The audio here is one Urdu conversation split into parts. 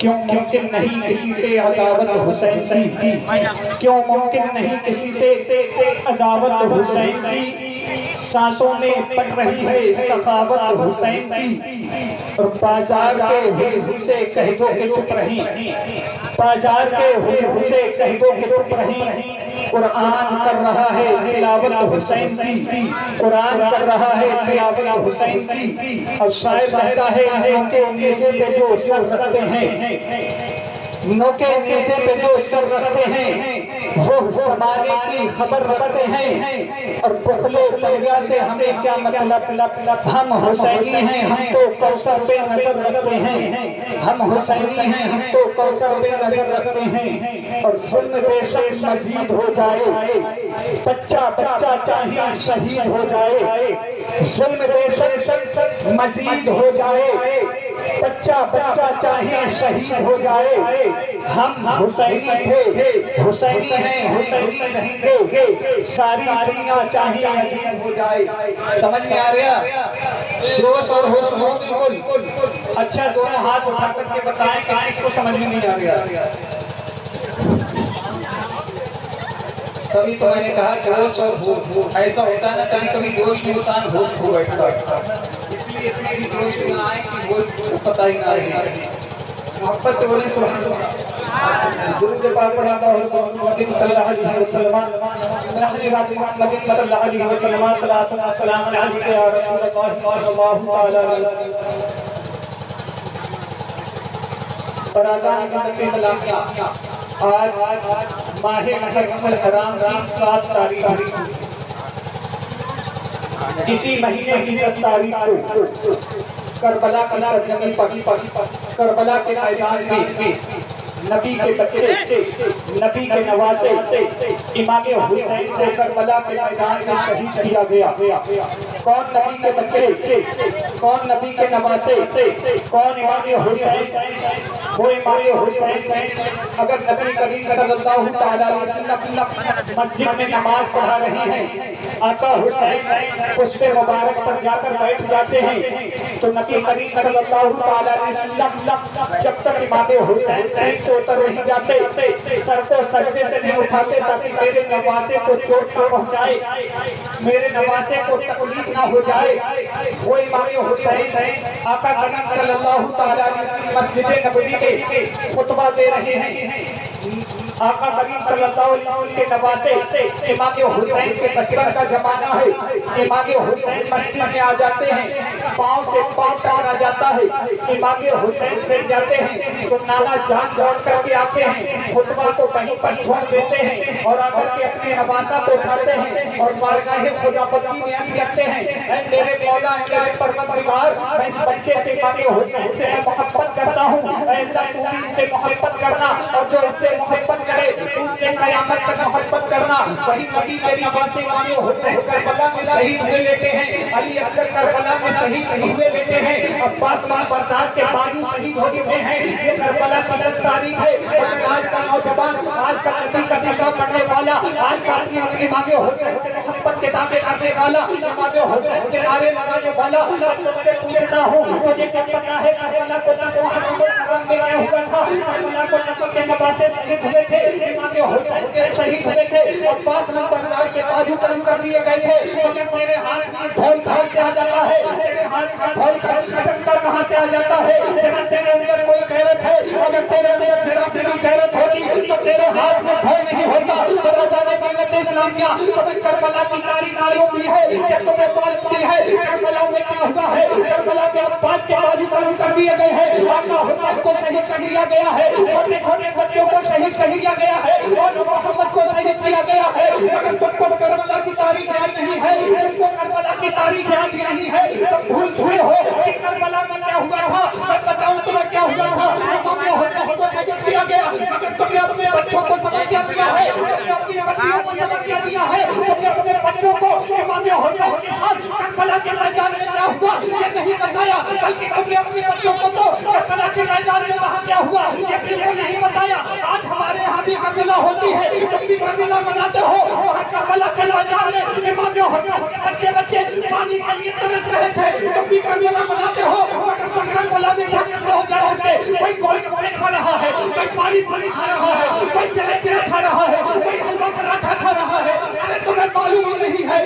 کیوں ممکن نہیں کسی سے عداوت حسین کی؟ کیوں ممکن نہیں کسی سے عداوت حسین کی؟ سانسوں میں پڑ رہی ہے سخاوت حسین کی، اور بازار کے حجب سے کہہ دو کہ چپ رہیں، بازار کے حجب سے کہہ دو کہ چپ رہیں، قرآن کر رہا ہے تلاوت حسین کی، قرآن کر رہا ہے تلاوت حسین کی۔ اور شاعر کہتا ہے نوکے نیزے پہ جو سر رکھتے ہیں، نوکے نیزے پہ جو سر رکھتے ہیں وہ زمانے کی خبر رکھتے ہیں، اور بخل و دریا سے ہمیں کیا مطلب، ہم حسینی ہیں ہم تو کوثر پہ نظر رکھتے ہیں، ہم حسینی ہیں ہم تو کوثر پہ نظر رکھتے ہیں۔ اور ظلم بے شک مزید ہو جائے، بچہ بچہ چاہے شہید ہو جائے، ظلم بے شک مزید ہو جائے، بچہ بچہ چاہے شہید ہو جائے، ہم حسینی تھے حسینی ہیں حسینی رہیں گے، ساری دنیا چاہے عظیم ہو جائے۔ سمجھ میں آ رہا؟ جوش اور ہوش ہو بالکل۔ اچھا دونوں ہاتھ اٹھا کر کے بتائیں کہ کس کو سمجھ میں نہیں آ رہا۔ کبھی تو میں نے کہا جوش اور ہوش، ایسا ہوتا ہے نا کبھی کبھی جوش میں انسان ہوش کھو بیٹھتا ہے، اس لیے اتنے بھی جوش میں نہ آئے کہ ہوش پتہ ہی نہ رہے۔ محبت سے بولیں سبحان اللہ۔ درود پاک پڑھاتا ہوں محمد صلی اللہ علیہ وسلم، محمد صلی اللہ علیہ وسلم، صلاۃ و سلام علیک یا رسول اللہ صلی اللہ تعالی علیہ وسلم۔ برادران کی سلامیہ، آج ماہ محرم الحرام کی 7 تاریخ، اسی مہینے کی 10 تاریخ کو کربلا کی سرزمین پر، کربلا کے میدان میں نبی کے بچے، نبی کے نواسے امام حسین سے کربلا کے میدان میں شہید کیا گیا۔ کون نبی کے بچے، کون نبی کے نواسے، کون امام حسین؟ وہ امام حسین اگر نبی کریم صلی اللہ علیہ وسلم مسجد میں نماز پڑھا رہے ہیں، آقا حسین اس پہ مبارک پر جا کر بیٹھ جاتے ہیں، تو نبی کریم صلی اللہ علیہ وسلم جب تک امام حسین سے اتر نہیں جاتے سر کو سجدے سے نہیں اٹھاتے تاکہ میرے نواسے کو چوٹ نہ پہنچائے، میرے نواسے کو تکلیف نہ ہو جائے۔ وہ امام حسین آقا کریم صلی اللہ علیہ وسلم مسجد نبوی میں خطبہ دے رہے ہیں، آقا کریم صلی اللہ علیہ وسلم کے نواسے امام حسین کے بچپن کا زمانہ ہے، امام حسین مسجد میں آ جاتے ہیں، پاؤں سے پاؤں ٹکرا جاتا ہے، امام حسین پھر جاتے ہیں تو نانا جان دوڑ کر کے آتے ہیں، خطبہ کو کہیں پر چھوڑ دیتے ہیں اور آ کر کے اپنے نواسہ کو اٹھاتے ہیں اور بارگاہ خداوندی میں عرض کرتے ہیں، اے میرے مولا، اے میرے پروردگار، میں اس بچے سے امام حسین سے میں محبت کرتا ہوں، اے اللہ تو بھی اس سے محبت کرنا، اور جو اس سے محبت کرے اس سے قیامت تک محبت کرنا۔ وہی نبی کے نواسے امام حسین کربلا میں شہید ہوئے لیتے ہیں، علی اکبر کربلا میں شہید ہوئے لیتے ہیں، عباس بن بردار کے بازو شہید ہو چکے ہیں۔ یہ کربلا کی 10 تاریخ ہے، اور آج کا نوجوان، آج کا نبی کا نکاح پڑھنے والا، آج کا امام حسین سے محبت کے دعوے کرنے والا، امام حسین کے نعرے لگانے والا، میں تم سے پوچھتا ہوں مجھے کیا پتا ہے کربلا کو 10 محرم میں کیا ہوا تھا؟ کربلا کو نبی کے نواسے شہید ہوئے تھے، امام حسین کے شہید ہوئے تھے، عباس بن بردار کے بازو قلم کر دیے گئے تھے، مگر تیرے ہاتھ میں ڈھول کہاں سے آ جاتا ہے؟ تیرے ہاتھ میں ڈھول ڈنکا کہاں سے آ جاتا ہے؟ جب تیرے اندر کوئی غیرت ہے، اگر تیرے اندر ذرا سی بھی غیرت ہوتی تو تیرے ہاتھ میں ڈھول نہیں ہوتا۔ برادران ملت اسلامیہ، تمہیں کربلا کی تاریخ معلوم بھی ہے کہ تمہیں معلوم بھی ہے کربلا میں کیا ہوا ہے؟ کربلا کے عباس کے بازو قلم کر دیے گئے ہیں، آقا حسین کو شہید کر دیا گیا ہے، چھوٹے چھوٹے بچوں کو شہید کر دیا گیا ہے، اور محمد کو شہید کیا گیا ہے، مگر تم کو کربلا کی تاریخ یاد نہیں ہے، تم کو کربلا کی تاریخ یاد ہی نہیں ہے، تم بھول چکے ہو کہ کربلا میں کیا ہوا تھا۔ میں بتاؤں تمہیں کیا ہوا تھا؟ امام حسین کو شہید کیا گیا، مگر تم نے اپنے بچوں کو سبق کیا دیا ہے، تم نے اپنی بچیوں کو سبق کیا دیا ہے، تم نے اپنے بچوں کو امام حسین کے ساتھ کربلا کے میدان میں کیا ہوا یہ نہیں بتایا، بلکہ تم نے اپنے بچوں کو تو کربلا کے میدان میں وہاں کیا ہوا یہ بالکل نہیں بتایا۔ آج ہمارے یہاں بھی کربلا ہوتی ہے، تم بھی کربلا مناتے ہو، وہاں کربلا کے میدان میں امام حسین کے بچے پانی کے لیے ترس رہے تھے، تم بھی کربلا مناتے ہو، مگر تم کربلا میں کیا کرتے ہو جا سکتے؟ کوئی گول گپے کھانا پوری پوری کھا رہا ہے، کوئی جلیبیاں کھا رہا ہے، کوئی حلوہ پراٹھا کھا رہا ہے. ارے تمہیں معلوم نہیں ہے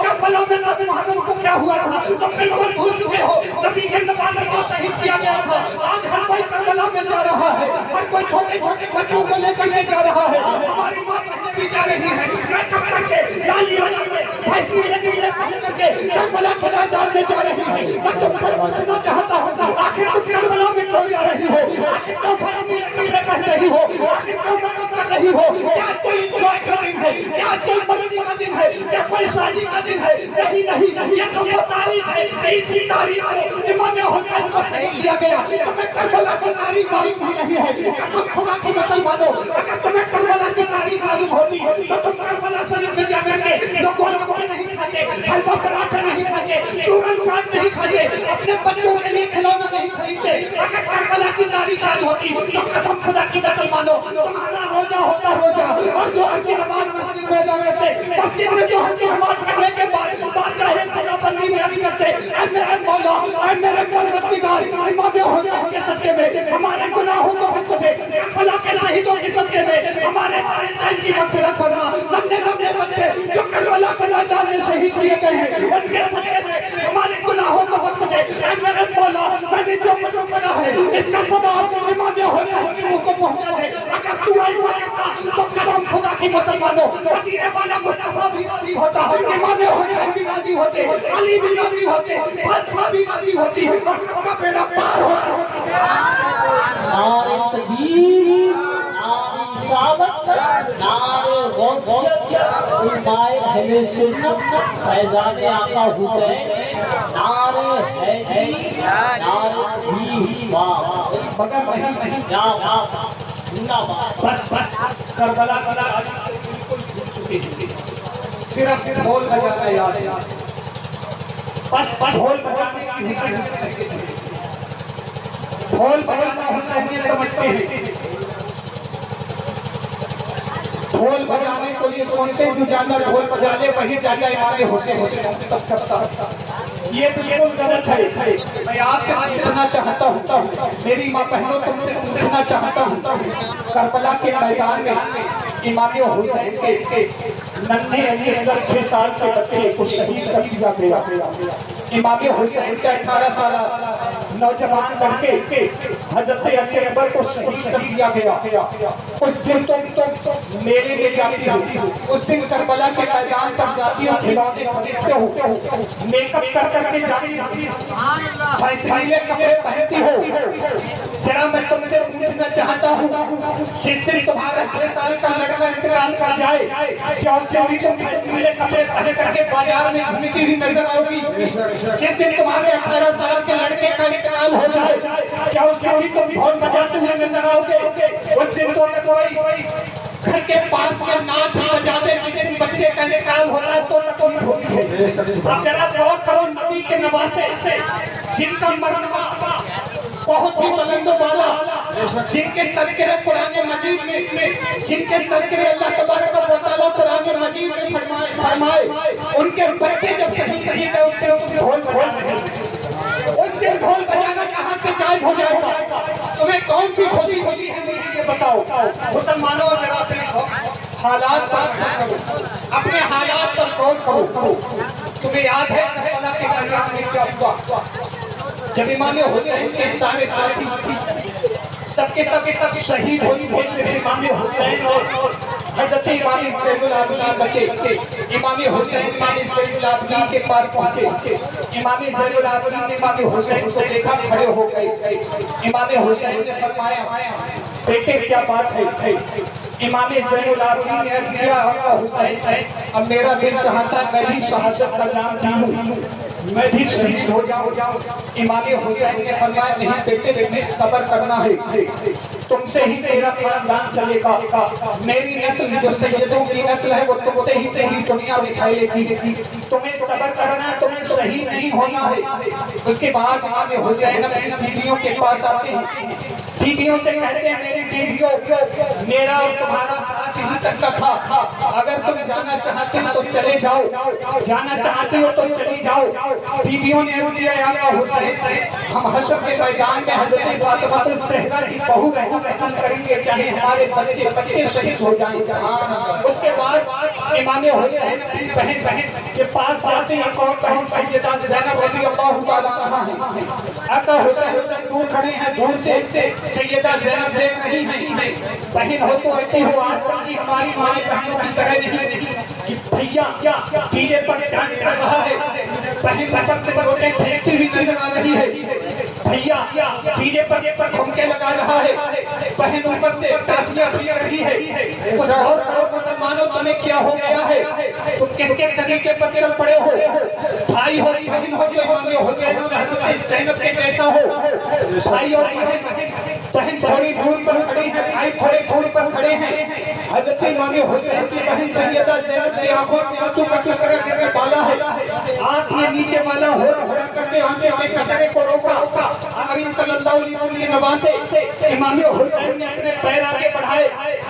کربلا میں 10 محرم کو کیا ہوا تھا؟ تم بالکل بھول چکے ہو. نبی کے نواسے کو شہید کیا گیا تھا. آج ہر کوئی کربلا میں جا رہا ہے، ہر کوئی چھوٹے چھوٹے بچوں کو لے کر جا رہا ہے. ہماری ماں بہنیں بھی جا رہی ہیں. میں کب تک کے لالی حجر میں پہن کر کے کربلا کے میدان میں جا رہی ہے. میں تم سے پوچھنا چاہتا ہوں، آخر تم کربلا میں کیوں جا رہی ہو؟ آخر کیوں پہن رہی ہو؟ آخر کیوں محنت کر رہی ہو؟ کیا کوئی انجوائے کا دن ہے؟ کیا کوئی مستی کا دن ہے؟ کیا کوئی شادی کا دن ہے؟ نہیں، یہ تو وہ تاریخ ہے. اسی تاریخ کو امام حسین کو شہید کیا گیا. تمہیں کربلا کی تاریخ معلوم ہی نہیں ہے. قسم خدا کی مسلمانوں، اگر تمہیں کربلا کی تاریخ معلوم ہوتی تو تم کربلا شریف میں جا کر کے جو گول گپے نہیں کھاتے، حلوہ پراٹھا نہیں کھاتے، چورن چاٹ نہیں کھاتے، اپنے بچوں کے لیے کھلونا نہیں خریدتے. اگر کربلا کی تاریخ یاد ہوتی تو قسم خدا کی مسلمانوں تمہارا روزہ ہوتا روزہ، اور جو ہر کی نماز مسجد میں جا کرتے مسجد میں جو ہر کی نماز پڑھنے کے بعد بارگاہ خدا بندی میں عرض کرتے، اے میرے مولا، اے میرے پروردگار، امام حسین کے صدقے میں ہمارے گناہوں کو بخش دے، کربلا کے شہیدوں کے صدقے میں ہمارے والدین کی مغفرت فرما. لمبے لمبے بچے جو کربلا کے میدان میں شہید کیے گئے ہیں ان کے صدقے میں ہمارے گناہوں کو بخش دے. اے میرے مولا، میں نے جو کچھ پڑھا ہے اس کا ثواب امام حسین کے منہ کو پہنچا دے. اگر تو ایسا کرتا تو قسم خدا کی مسلمانوں مدینے والا مصطفیٰ بھی راضی ہوتا، امام حسین بھی راضی ہوتے، علی بھی راضی ہوتے، فاطمہ بھی راضی ہوتی، اور سب کا بیڑا پار ہوتا. نعرہ تکبیر، نعرہ رسالت، نعرہ غوثیت، علماء اہل سنت، فیضان آقا حسین، نعرہ حیدری، نعرہ تکبیر. مگر نہیں، بس کربلا بالکل بھول چکے ہیں. صرف ڈھول بجانا یاد ہے. بس ڈھول بجانے کی ڈھول بجانا حسینیت سمجھتے ہیں. ڈھول بجانے کو یہ سمجھتے ہیں جو جانا ڈھول بجا لے وہی جانا امام حسین تب کرتا. یہ بالکل غلط ہے. میں آپ سے پوچھنا چاہتا ہوں، میری ماں بہنوں تم سے پوچھنا چاہتا ہوں، کربلا کے میدان میں امام حسین کے ننھے اندر 6 سال کے بچے کو شہید کر دیا گیا. امام حسین کا 18 سالہ نوجوان لڑکے حضرت علی اکبر کو شہید کر دیا گیا. اس دن تم میلے میں جاتی ہو، اس دن کربلا کے میدان پر جاتی ہو، کھلونے خریدتے ہو، میک اپ کر کے جاتی ہو، فیشنیبل کپڑے پہنتی ہو. ذرا میں تم سے پوچھنا چاہتا ہوں، جس دن تمہارا 6 سال کا لڑکا انتقال کر جائے کیا اس دن بھی تم فیشنیبل کپڑے پہن کر کے بازار میں گھومتی ہوئی نظر آؤ گی؟ جس دن تمہارے 18 سال کے لڑکے کا انتقال ہو جائے کیا اس دن بھی تم ڈھول بجاتے ہوئے نظر آؤ گے؟ اس دن تو کوئی گھر کے پاس کے ناچ بجاتے جس دن بچے کا انتقال ہو رہا ہے تو کوئی ہوتی ہے. اب ذرا غور کرو، نبی کے نواسے جن کا مرتبہ بہت ہی بلند و بالا، جن کے تذکرے قرآن مجید میں، جن کے تذکرے اللہ تبارک و تعالیٰ قرآن مجید میں فرمائے، ان کے بچے جب شہید کیے گئے ان سے ڈھول بجانا کہاں سے جائز ہو جائے گا؟ تمہیں کون سی خوشی ہوتی ہے مجھے یہ بتاؤ. مسلمانوں ذرا اپنے حالات پر اپنے حالات پر غور کرو. تمہیں یاد ہے کربلا کے میدان میں کیا ہوا؟ جب امام حسین کے سارے ساتھی سب کے سب شہید ہوئی تھے، صرف امام حسین اور حضرت امام زین العابدین بچے. امام حسین امام زین العابدین کے پاس پہنچے. امام زین العابدین نے امام حسین کو دیکھا، کھڑے ہو گئے. امام حسین نے فرمایا بیٹے کیا بات ہے؟ امام زین العابدین نے عرض کیا آقا حسین اب میرا دل چاہتا ہے میں بھی شہادت کا جام جیوں، میں بھی شہید ہو جاؤں. امام حسین نے فرمایا نہیں بیٹے تمہیں صبر کرنا ہے، تم سے ہی میرا خاندان چلے گا. میری نسل جو سیدوں کی نسل ہے وہ تم سے ہی دنیا دکھائے گی. تمہیں صبر کرنا ہے، تمہیں شہید نہیں ہونا ہے. اس کے بعد امام حسین اپنی بیویوں کے پاس آتے ہیں، بیویوں سے کہتے ہیں میری بیویوں میرا اور تمہارا یہاں تک کا تھا، اگر تم جانا چاہتے ہو تو چلے جاؤ، جانا چاہتے ہو تو چلی جاؤ. بیویوں نے کیا یا حسین ہم حشر کے میدان میں حضرت فاطمہ الزہرا کی بہو رہیں رحم کریں گے چاہے ہمارے بچے شہید ہو جائیں. اس کے بعد امام حسین اپنی بہن کے پاس جاتے ہیں. کون بہن؟ سیدہ زینب رضی اللہ تعالیٰ عنہا ہے. آقا حسین دور کھڑے ہیں، دور سے سیدہ زینب دیکھ رہی ہیں. بہن ہو تو ایسی ہو، آج کل کی ہماری مائیں بہنوں کی طرح نہیں کہ بھیا پیلے پر جان کر رہا ہے. بہن بچن سے روٹیں پھینکتی ہوئی نظر آ رہی ہے. بھیا پیلے پر گھومکے لگا رہا ہے. بہن اوپر سے ٹاٹیاں پھینک رہی ہے. اور مسلمانوں تمہیں کیا ہو گیا ہے؟ تم کن کے طریقے پر چل پڑے ہو؟ بھائی ہو بہن ہو جو امام حسین اور حضرت زینب کے بیٹا ہو. بھائی اور بہن تھوڑی دور پر کھڑی ہے، بھائی تھوڑے دور پر کھڑے ہیں. حضرت امام حسین کی بہن سیدہ زینب کی آنکھوں سے آنسو کا قطرہ گر کے بالا ہے. آنکھ میں نیچے والا ہو رہا کرتے آنکھیں کے قطرے کو روکا. کریم صلی اللہ علیہ وسلم کی نوازے امام حسین نے اپنے پیر آگے بڑھائے.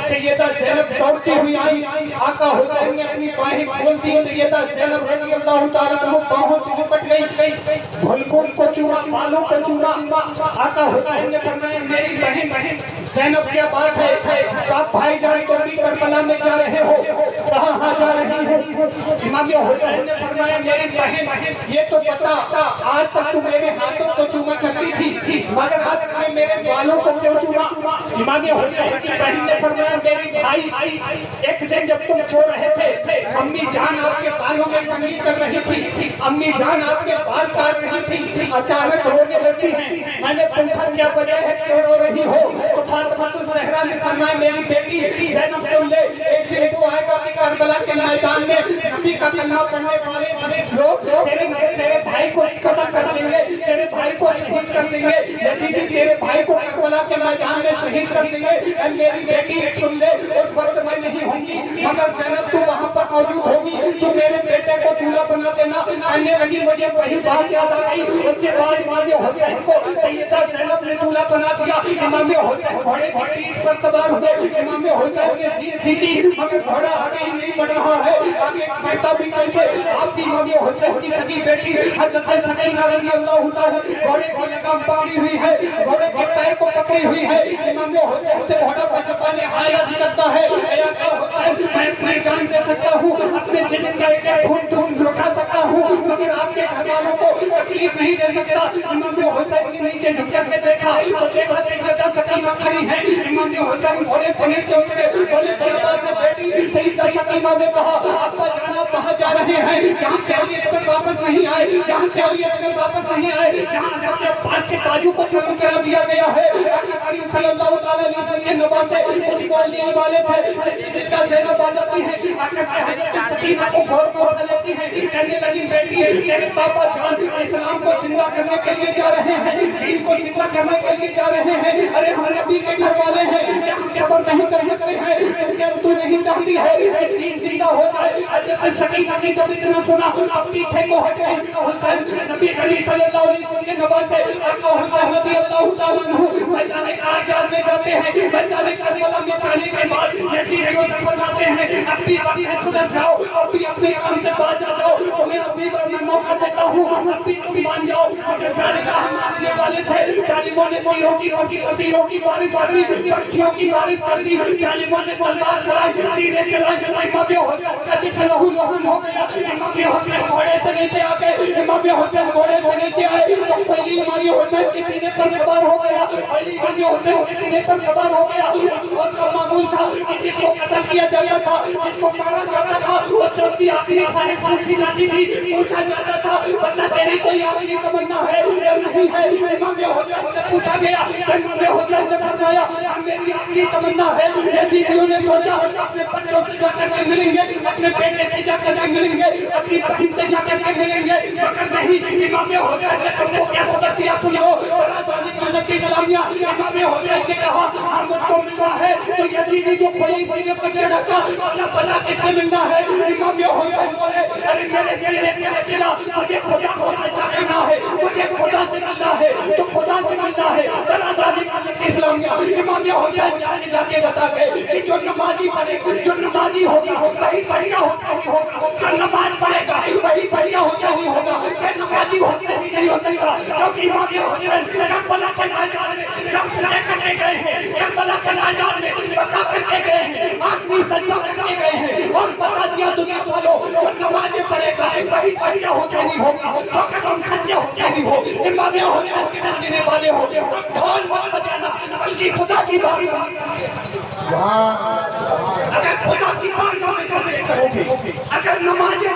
سیدہ زینب دوڑتی ہوئی آئی. آقا حسین نے اپنی باہیں کھول دی. سیدہ زینب رضی اللہ تعالیٰ عنہ باہوں سے لپٹ گئی. بھلکوں کو چوما، بالوں کو چوما. آقا حسین نے فرمایا میری بہن زینب کیا بات ہے؟ آپ بھائی جان کو بھی کربلا میں جا رہے ہو، کہاں جا رہی ہو؟ امام حسین نے فرمایا میری بہن یہ تو بتا آج تک تو میرے ہاتھوں کو چوما کرتی تھی، مگر آج میں میرے بالوں کو کیوں چوما؟ امام حسین کی بہن نے فرمایا میری بھائی ایک دن جب تم سو رہے تھے امی جان آپ کے بالوں میں کنگھی کر رہی تھی، امی جان آپ کے بال کاٹ رہی تھی، اچانک رونے لگتی ہیں. میں نے پوچھا کیا وجہ ہے کیوں رو رہی ہو؟ تو فاطمہ الزہرا نے فرمایا میری بیٹی زینب سن لے، ایک دن تو آئے گا کہ کربلا کے میدان میں نبی کا کلمہ پڑھنے والے لوگ تیرے بھائی کو قتل کر دیں گے، تیرے بھائی کو شہید کر دیں گے، یزید تیرے بھائی کو کربلا کے میدان میں شہید کر دیں گے. اے میری بیٹی سن لے، اس وقت میں نہیں ہوں گی مگر زینب تو وہاں پر موجود ہوگی، تو میرے بیٹے کو دولہا بنا دینا. کہنے لگی مجھے وہی بات یاد آ گئی. اس کے بعد امام حسین کو سیدہ زینب نے دولہا بنا دیا. امام حسین گھوڑے کی پیٹھ پر سوار ہوئے. امام حسین نے جیت کھینچی مگر گھوڑا آگے ہی نہیں بڑھ رہا ہے، آگے بیٹا بھی کیسے؟ آپ کی امام حسین کی سگی بیٹی حضرت سکینہ رضی اللہ تعالیٰ گھوڑے کی لگام پکڑی ہوئی ہے، گھوڑے کے پیر کو پکڑی ہوئی ہے. امام حسین سے گھوڑا بچپانے حالت کرتا ہے اے آقا حسین میں اپنی جان دے سکتا ہوں، اپنے جسم کا ایک خون لوٹا سکتا ہوں مگر آپ کے گھر والوں کو تکلیف نہیں دے سکتا. امام حسین کے نیچے جھک کر کے دیکھا تو دیکھا سیدہ سکینہ کھڑی ہے. امام حسین گھوڑے سے نیچے اترے، بولے سیدہ سے بیٹی سیدہ سکینہ نے کہا ابا جانا کہاں جا رہے ہیں؟ جہاں سے ابھی تک واپس نہیں آئے، جہاں سے ابھی تک واپس نہیں آئے، جہاں اپنے پاس کے بازو کو ختم کرا دیا گیا ہے. کریم صلی اللہ تعالیٰ علیہ وسلم کے نوازے کچھ بولنے والے تھے. سیدہ زینب آ جاتی ہے، آقا کے حضرت سکینہ کو گھور کو اٹھا لیتی ہے. کہنے لگی بیٹی تیرے پاپا جان اسلام کو زندہ کرنے کے لیے جا رہے ہیں، دین کو زندہ کرنے کے لیے جا رہے ہیں. ارے ہم نبی کے گھر والے ہیں، کیا ہم صبر نہیں کر سکتے ہیں؟ کیا تو نہیں چاہتی ہے کہ دین زندہ ہو جائے؟ حضرت سکینہ کی جب اتنا سنا اب پیچھے کو ہٹ گئے. حسین نبی کریم صلی اللہ علیہ وسلم کے نوازے آقا حسین رضی اللہ تعالیٰ عنہ میدان کارجار میں جاتے ہیں. میدان کربلا میں جانے کے بعد یزید کو فرماتے ہیں اپنی وقت سے گزر جاؤ، ابھی اپنے کام سے باز آ جاؤ، تمہیں اپنی بار میں موقع دیتا ہوں، ابھی تم مان جاؤ. مجھے جانے کا ہم آنے والے تھے. ظالموں نے تیروں کی بارش پڑی، پکشیوں کی بارش پڑی، ظالموں نے تلوار چلائی، تیریں چلائی. امام حسین کا جسم لہو لہو ہو گیا. امام حسین گھوڑے سے نیچے آ گئے. امام حسین گھوڑے سے نیچے آئے تو پہلی امام حسین کے سینے پر سوار ہو گیا. پہلی امام حسین کے سینے پر سوار ہو گیا. اس کا معمول تھا کہ جس کو قتل کیا جاتا تھا، جس کو مارا جاتا تھا، وہ سب کی آخری خواہش پوچھی جاتی تھی. پوچھا جاتا تھا بندہ تیری کوئی آخری تمنا ہے یا نہیں ہے؟ امام حسین سے پوچھا گیا. امام حسین نے فرمایا میری آخری تمنا ہے. یزیدیوں نے سوچا اپنے بچوں سے جا کر کے ملیں گے، اپنے بیٹے سے جا کر کے ملیں گے، اپنی بہن سے جا کر کے ملیں گے، مگر نہیں. امام حسین نے تم کو کیا سبق دیا؟ سن لو کی غلامیاں. امام حسین نے کہا ہم مجھ کو ملنا ہے تو یزیدی جو کوئی سینے پر چڑھا تھا اپنا بلا کس سے ملنا ہے؟ امام حسین بولے ارے میرے سینے سے چلا مجھے خدا کو سچا کرنا ہے، مجھے خدا سے ملنا ہے تو خدا سے ملنا ہے. اسلامیہ امام حسین جا کے بتا گئے کہ جو نمازی پڑھے گا، جو نمازی ہوگا وہی بڑھیا ہوتا ہی ہوگا، جو نماز پڑھے گا وہی بڑھیا ہوتا ہی ہوگا. پھر نمازی ہوتے ہی نہیں ہو سکتا کیونکہ امام حسین کربلا کے میدان میں جب لے کر کے گئے ہیں. کربلا کے میدان میں بتا کر کے گئے ہیں، آخری سجدہ کر کے گئے ہیں اور بتا دیا دنیا والوں جو نمازیں پڑھے گا وہی بڑھیا حسینی ہوگا، فقط ہم سچے حسینی ہو، امام حسین کے دینے والے ہو، ڈھول مت بجانا بلکہ خدا کی بارگاہ اگر خدا کی بارگاہ میں کرو گے، اگر نمازیں